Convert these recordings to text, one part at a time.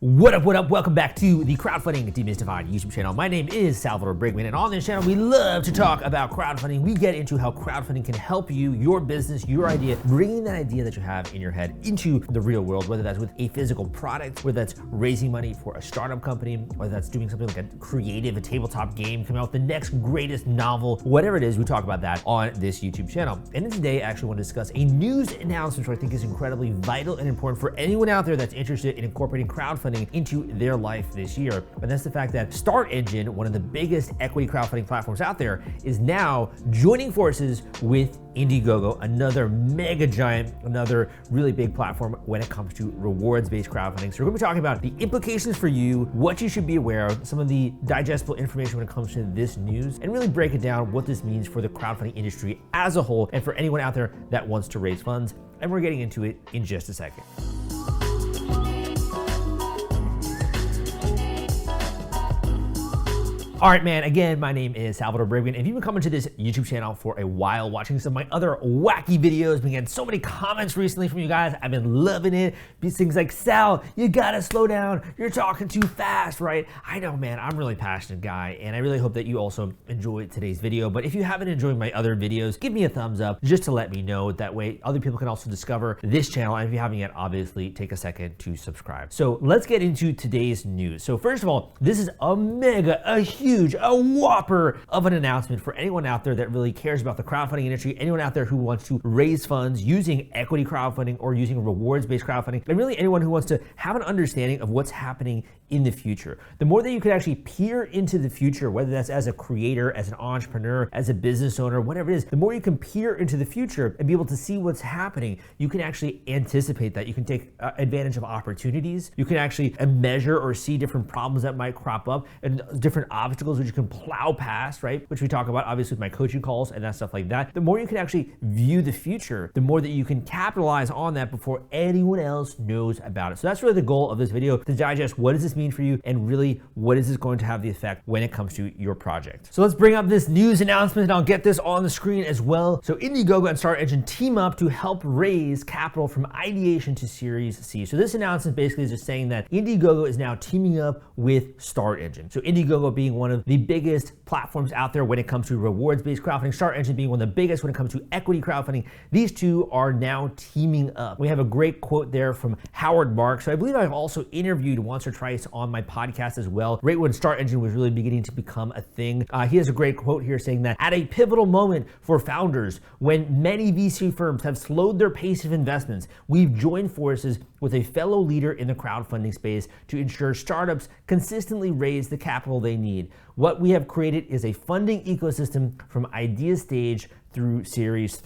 What up, what up? Welcome back to the Crowdfunding Demystified YouTube channel. My name is Salvador Briggman, and on this channel, we love to talk about crowdfunding. We get into how crowdfunding can help you, your business, your idea, bringing that idea that you have in your head into the real world, whether that's with a physical product, whether that's raising money for a startup company, whether that's doing something like a creative, a tabletop game, coming out with the next greatest novel, whatever it is, we talk about that on this YouTube channel. And today, I actually want to discuss a news announcement which I think is incredibly vital and important for anyone out there that's interested in incorporating crowdfunding into their life this year. And that's the fact that StartEngine, one of the biggest equity crowdfunding platforms out there, is now joining forces with Indiegogo, another mega giant, another really big platform when it comes to rewards-based crowdfunding. So we're gonna be talking about the implications for you, what you should be aware of, some of the digestible information when it comes to this news, and really break it down what this means for the crowdfunding industry as a whole and for anyone out there that wants to raise funds. And we're getting into it in just a second. All right, man, again, my name is Salvador Briggman. If you've been coming to this YouTube channel for a while, watching some of my other wacky videos, been getting so many comments recently from you guys. I've been loving it. These things like, Sal, you gotta slow down. You're talking too fast, right? I know, man, I'm a really passionate guy, and I really hope that you also enjoyed today's video. But if you haven't enjoyed my other videos, give me a thumbs up just to let me know. That way, other people can also discover this channel. And if you haven't yet, obviously, take a second to subscribe. So let's get into today's news. So first of all, this is a huge, a whopper of an announcement for anyone out there that really cares about the crowdfunding industry, anyone out there who wants to raise funds using equity crowdfunding or using rewards-based crowdfunding, and really anyone who wants to have an understanding of what's happening in the future. The more that you can actually peer into the future, whether that's as a creator, as an entrepreneur, as a business owner, whatever it is, the more you can peer into the future and be able to see what's happening, you can actually anticipate that. You can take advantage of opportunities. You can actually measure or see different problems that might crop up and different obstacles which you can plow past, right? Which we talk about obviously with my coaching calls and that stuff like that. The more you can actually view the future, the more that you can capitalize on that before anyone else knows about it. So that's really the goal of this video, to digest what does this mean for you and really what is this going to have the effect when it comes to your project. So let's bring up this news announcement, and I'll get this on the screen as well. So Indiegogo and Start Engine team up to help raise capital from ideation to Series C. So this announcement basically is just saying that Indiegogo is now teaming up with Start Engine. So Indiegogo being one of the biggest platforms out there when it comes to rewards-based crowdfunding, Start Engine being one of the biggest when it comes to equity crowdfunding. These two are now teaming up. We have a great quote there from Howard Marks. So I believe I've also interviewed once or twice on my podcast as well, right when Start Engine was really beginning to become a thing. He has a great quote here saying that at a pivotal moment for founders, when many VC firms have slowed their pace of investments, we've joined forces with a fellow leader in the crowdfunding space to ensure startups consistently raise the capital they need. What we have created is a funding ecosystem from idea stage through Series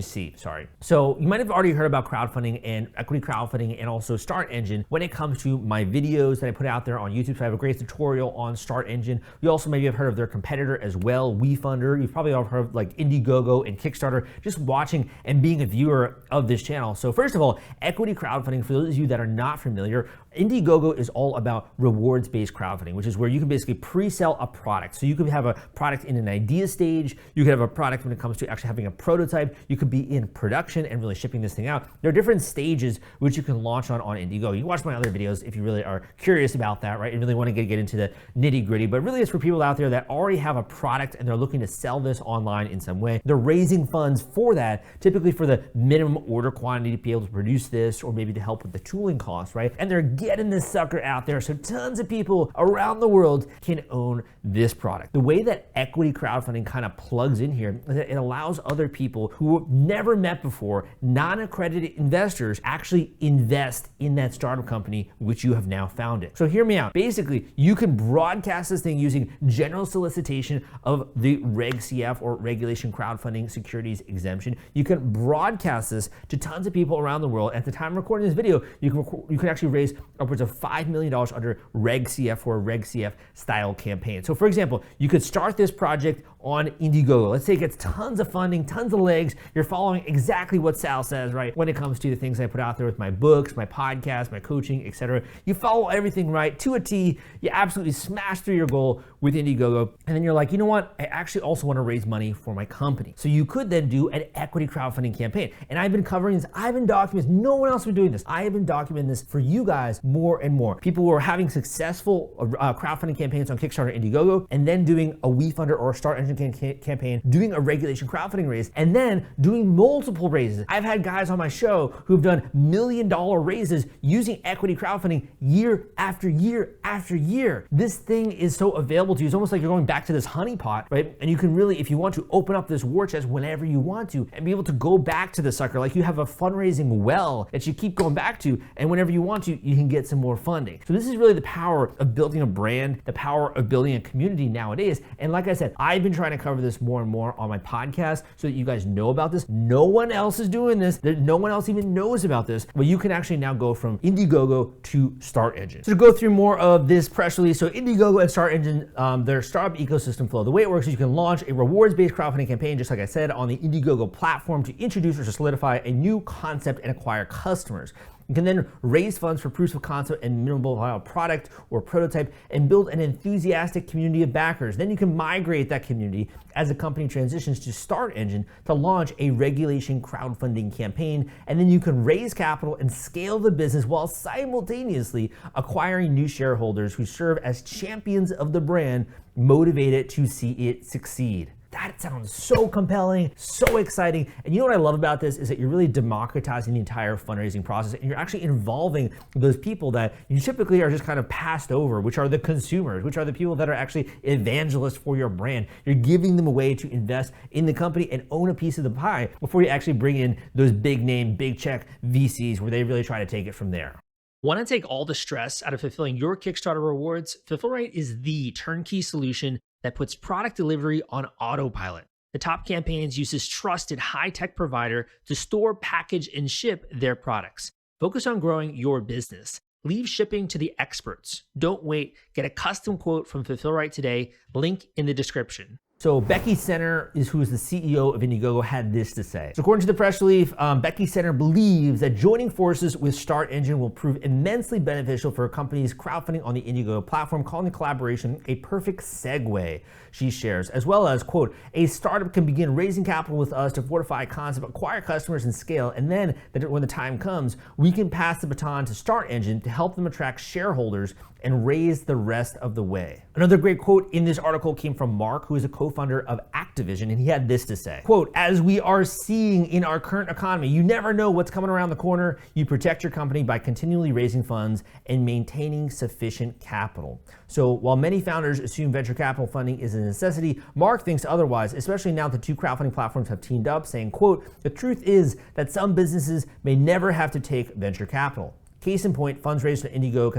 C, sorry. So you might have already heard about crowdfunding and equity crowdfunding and also Start Engine when it comes to my videos that I put out there on YouTube. So I have a great tutorial on Start Engine. You also maybe have heard of their competitor as well, WeFunder. You've probably all heard of like Indiegogo and Kickstarter, just watching and being a viewer of this channel. So first of all, equity crowdfunding, for those of you that are not familiar, Indiegogo is all about rewards-based crowdfunding, which is where you can basically pre-sell a product. So you could have a product in an idea stage. You could have a product when it comes to actually having a prototype. You could be in production and really shipping this thing out. There are different stages which you can launch on Indiegogo. You can watch my other videos if you really are curious about that, right? And really want to get into the nitty-gritty. But really, it's for people out there that already have a product and they're looking to sell this online in some way. They're raising funds for that, typically for the minimum order quantity to be able to produce this, or maybe to help with the tooling costs, right? And they're getting this sucker out there so tons of people around the world can own this product. The way that equity crowdfunding kind of plugs in here is that it allows other people who have never met before, non-accredited investors, actually invest in that startup company which you have now founded. So hear me out. Basically, you can broadcast this thing using general solicitation of the Reg CF, or Regulation Crowdfunding Securities Exemption. You can broadcast this to tons of people around the world. At the time of recording this video, you can actually raise upwards of $5 million under Reg CF or Reg CF style campaign. So for example, you could start this project on Indiegogo. Let's say it gets tons of funding, tons of legs. You're following exactly what Sal says, right? When it comes to the things I put out there with my books, my podcast, my coaching, etc. You follow everything right to a T. You absolutely smash through your goal with Indiegogo. And then you're like, you know what? I actually also want to raise money for my company. So you could then do an equity crowdfunding campaign. And I've been covering this. I've been documenting this. No one else has been doing this. I have been documenting this for you guys more and more. People who are having successful crowdfunding campaigns on Kickstarter, Indiegogo, and then doing a WeFunder or a StartEngine campaign, doing a regulation crowdfunding raise, and then doing multiple raises. I've had guys on my show who've done $1 million raises using equity crowdfunding year after year after year. This thing is so available to you. It's almost like you're going back to this honeypot, right? And you can really, if you want to, open up this war chest whenever you want to and be able to go back to the sucker. Like you have a fundraising well that you keep going back to, and whenever you want to, you can get some more funding. So this is really the power of building a brand, the power of building a community nowadays. And like I said, I've been trying to cover this more and more on my podcast so that you guys know about this. No one else is doing this. No one else even knows about this, but you can actually now go from Indiegogo to StartEngine. So to go through more of this press release, so Indiegogo and StartEngine, their startup ecosystem flow. The way it works is you can launch a rewards-based crowdfunding campaign, just like I said, on the Indiegogo platform to introduce or to solidify a new concept and acquire customers. You can then raise funds for proofs of concept and minimal viable product or prototype and build an enthusiastic community of backers. Then you can migrate that community as the company transitions to StartEngine to launch a regulation crowdfunding campaign. And then you can raise capital and scale the business while simultaneously acquiring new shareholders who serve as champions of the brand, motivated to see it succeed. That sounds so compelling, so exciting. And you know what I love about this is that you're really democratizing the entire fundraising process, and you're actually involving those people that you typically are just kind of passed over, which are the consumers, which are the people that are actually evangelists for your brand. You're giving them a way to invest in the company and own a piece of the pie before you actually bring in those big name, big check VCs where they really try to take it from there. Want to take all the stress out of fulfilling your Kickstarter rewards? Fulfillrite is the turnkey solution that puts product delivery on autopilot. The Top Campaigns uses trusted high-tech provider to store, package, and ship their products. Focus on growing your business. Leave shipping to the experts. Don't wait. Get a custom quote from Fulfillrite today. Link in the description. So Becky Center, who is the CEO of Indiegogo, had this to say. So according to the press release, Becky Center believes that joining forces with StartEngine will prove immensely beneficial for companies crowdfunding on the Indiegogo platform, calling the collaboration a perfect segue, she shares, as well as, quote, a startup can begin raising capital with us to fortify a concept, acquire customers and scale, and then when the time comes, we can pass the baton to StartEngine to help them attract shareholders and raise the rest of the way. Another great quote in this article came from Mark, who is a co-founder of Activision, and he had this to say, quote, as we are seeing in our current economy, you never know what's coming around the corner. You protect your company by continually raising funds and maintaining sufficient capital. So while many founders assume venture capital funding is a necessity, Mark thinks otherwise, especially now that the two crowdfunding platforms have teamed up, saying, quote, the truth is that some businesses may never have to take venture capital. Case in point, funds raised from Indiegogo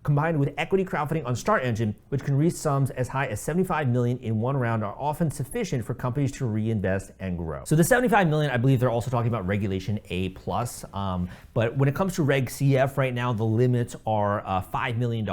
combined with equity crowdfunding on StartEngine, which can reach sums as high as $75 million in one round, are often sufficient for companies to reinvest and grow. So the $75 million, I believe they're also talking about Regulation A+, but when it comes to Reg CF right now, the limits are $5 million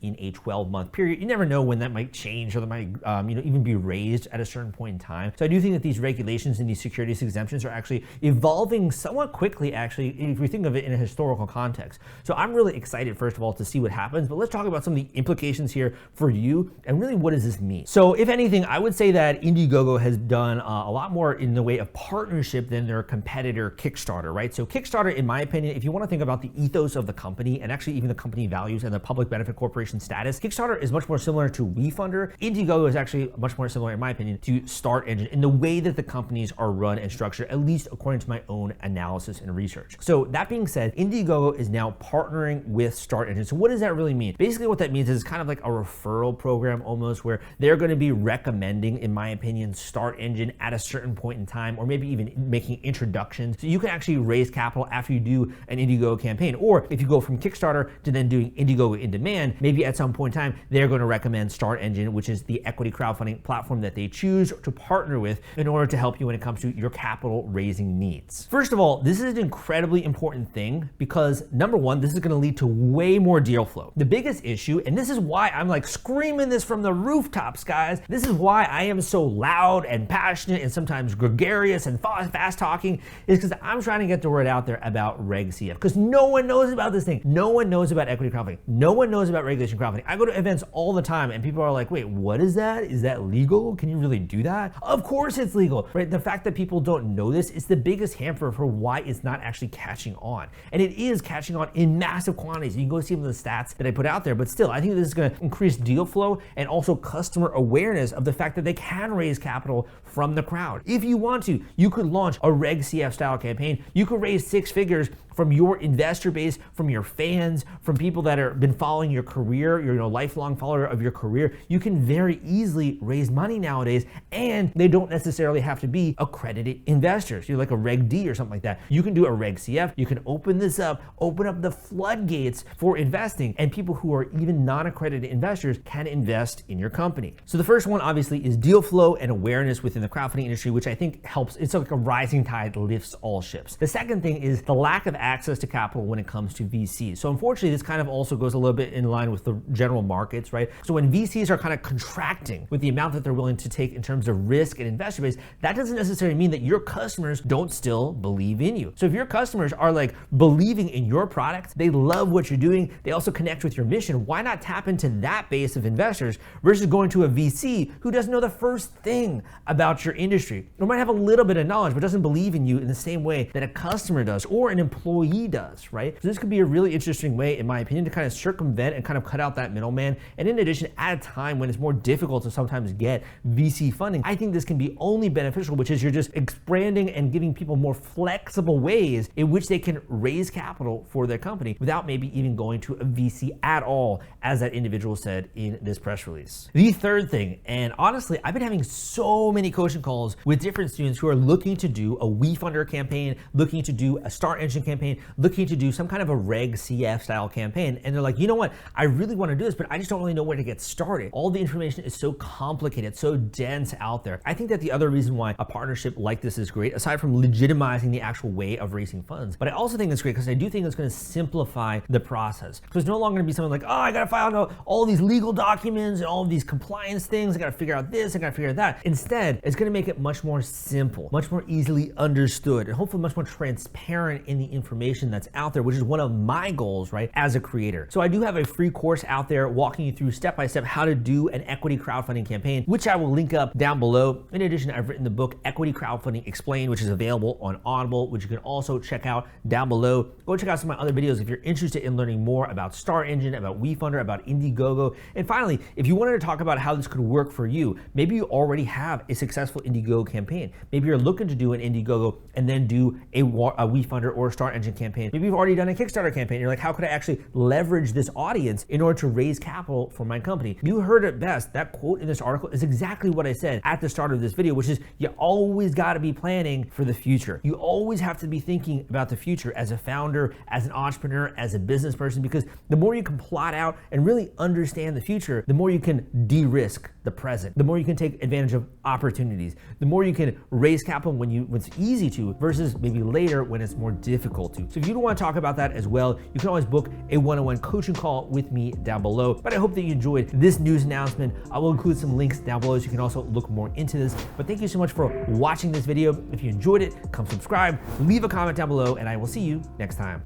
in a 12-month period. You never know when that might change or that might even be raised at a certain point in time. So I do think that these regulations and these securities exemptions are actually evolving somewhat quickly, actually, if we think of it in a historical context. So I'm really excited, first of all, to see what happens, but let's talk about some of the implications here for you and really what does this mean? So if anything, I would say that Indiegogo has done a lot more in the way of partnership than their competitor Kickstarter, right? So Kickstarter, in my opinion, if you want to think about the ethos of the company and actually even the company values and the public benefit corporation status, Kickstarter is much more similar to WeFunder. Indiegogo is actually much more similar, in my opinion, to StartEngine in the way that the companies are run and structured, at least according to my own analysis and research. So that being said, Indiegogo is now partnering with StartEngine. So what does that really mean? Basically what that means is it's kind of like a referral program almost, where they're going to be recommending, in my opinion, StartEngine at a certain point in time, or maybe even making introductions. So you can actually raise capital after you do an Indiegogo campaign. Or if you go from Kickstarter to then doing Indiegogo in demand, maybe at some point in time, they're going to recommend StartEngine, which is the equity crowdfunding platform that they choose to partner with in order to help you when it comes to your capital raising needs. First of all, this is an incredibly important thing because Number one, this is gonna lead to way more deal flow. The biggest issue, and this is why I'm like screaming this from the rooftops, guys, this is why I am so loud and passionate and sometimes gregarious and fast talking, is because I'm trying to get the word out there about Reg CF, because no one knows about this thing. No one knows about equity crowdfunding. No one knows about regulation crowdfunding. I go to events all the time and people are like, wait, what is that? Is that legal? Can you really do that? Of course it's legal, right? The fact that people don't know this is the biggest hamper for why it's not actually catching on. And it is catching on in massive quantities. You can go see some of the stats that I put out there, but still, I think this is gonna increase deal flow and also customer awareness of the fact that they can raise capital from the crowd. If you want to, you could launch a Reg CF style campaign. You could raise 6 figures from your investor base, from your fans, from people that have been following your career, you're a lifelong follower of your career. You can very easily raise money nowadays, and they don't necessarily have to be accredited investors. You're like a Reg D or something like that. You can do a Reg CF. You can open this up, open up the floodgates for investing, and people who are even non-accredited investors can invest in your company. So the first one obviously is deal flow and awareness within the crowdfunding industry, which I think helps. It's like a rising tide lifts all ships. The second thing is the lack of access to capital when it comes to VCs. So unfortunately, this kind of also goes a little bit in line with the general markets, right? So when VCs are kind of contracting with the amount that they're willing to take in terms of risk and investor base, that doesn't necessarily mean that your customers don't still believe in you. So if your customers are like believing in your product, they love what you're doing, they also connect with your mission, why not tap into that base of investors versus going to a VC who doesn't know the first thing about your industry, or might have a little bit of knowledge but doesn't believe in you in the same way that a customer does or an employee does, right? So this could be a really interesting way, in my opinion, to kind of circumvent and kind of cut out that middleman. And in addition, at a time when it's more difficult to sometimes get VC funding, I think this can be only beneficial, which is you're just expanding and giving people more flexible ways in which they can raise capital for their company without maybe even going to a VC at all, as that individual said in this press release. The third thing, and honestly, I've been having so many coaching calls with different students who are looking to do a WeFunder campaign, looking to do a StartEngine campaign, looking to do some kind of a Reg CF style campaign. And they're like, you know what? I really want to do this, but I just don't really know where to get started. All the information is so complicated, so dense out there. I think that the other reason why a partnership like this is great, aside from legitimizing the actual way of raising funds, but I also think it's great because I do think it's going to simplify the process. Because it's no longer going to be something like, oh, I got to file all these legal documents and all of these compliance things. I got to figure out this, I got to figure out that. Instead, it's going to make it much more simple, much more easily understood, and hopefully much more transparent in the information that's out there, which is one of my goals, right, as a creator. So I do have a free course out there walking you through step-by-step how to do an equity crowdfunding campaign, which I will link up down below. In addition, I've written the book Equity Crowdfunding Explained, which is available on Audible, which you can also check out down below. Go check out some of my other videos if you're interested in learning more about StartEngine, about WeFunder, about Indiegogo. And finally, if you wanted to talk about how this could work for you, maybe you already have a successful Indiegogo campaign. Maybe you're looking to do an Indiegogo and then do a WeFunder or a StartEngine campaign. Maybe you've already done a Kickstarter campaign. You're like, how could I actually leverage this audience in order to raise capital for my company? You heard it best. That quote in this article is exactly what I said at the start of this video, which is you always got to be planning for the future. You always have to be thinking about the future as a founder, as an entrepreneur, as a business person, because the more you can plot out and really understand the future, the more you can de-risk the present, the more you can take advantage of opportunities, the more you can raise capital when it's easy to versus maybe later when it's more difficult to. So if you don't want to talk about that as well, you can always book a one-on-one coaching call with me down below. But I hope that you enjoyed this news announcement. I will include some links down below so you can also look more into this. But thank you so much for watching this video. If you enjoyed it, come subscribe, leave a comment down below, and I will see you next time.